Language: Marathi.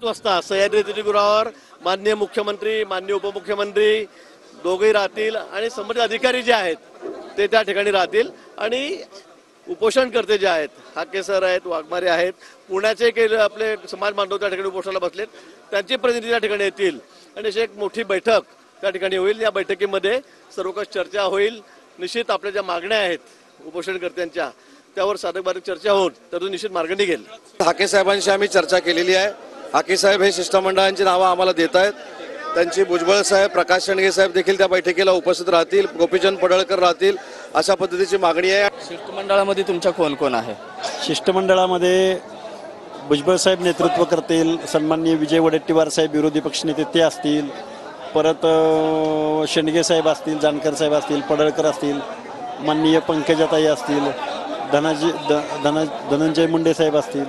वाजता सह्याद्री अतिथीगृहावर माननीय मुख्यमंत्री, माननीय उपमुख्यमंत्री दोघेही राहतील आणि संबंधित अधिकारी जे आहेत ते त्या ठिकाणी राहतील आणि उपोषणकर्ते जे आहेत, हाके सर आहेत, वाघमारे आहेत, पुण्याचे काही आपले समाज बांधव त्या ठिकाणी उपोषणाला बसलेत, त्यांचे प्रतिनिधी त्या ठिकाणी येतील आणि अशी एक मोठी बैठक त्या ठिकाणी होईल. या बैठकीमध्ये सर्व काही चर्चा होईल. निश्चित आपल्या ज्या मागण्या आहेत उपोषणकर्त्यांच्या त्यावर साधक बाधक चर्चा होऊन त्यातून निश्चित मार्ग निघेल. हाके साहेबांशी आम्ही चर्चा केलेली आहे. हाके साहेब हे शिष्टमंडळांची नावं आम्हाला देत आहेत. त्यांची भुजबळ साहेब, प्रकाश शेंडगे साहेब देखील त्या बैठकीला उपस्थित राहतील, गोपीचंद पडळकर राहतील, अशा पद्धतीची मागणी आहे. शिष्टमंडळामध्ये तुमच्या कोण कोण आहे? शिष्टमंडळामध्ये भुजबळ साहेब नेतृत्व करतील, सन्माननीय विजय वडेट्टीवार साहेब विरोधी पक्षनेते ते असतील, परत शेंडगे साहेब असतील, जानकर साहेब असतील, पडळकर असतील, माननीय पंकजाताई असतील, धनंजय मुंडे साहेब असतील.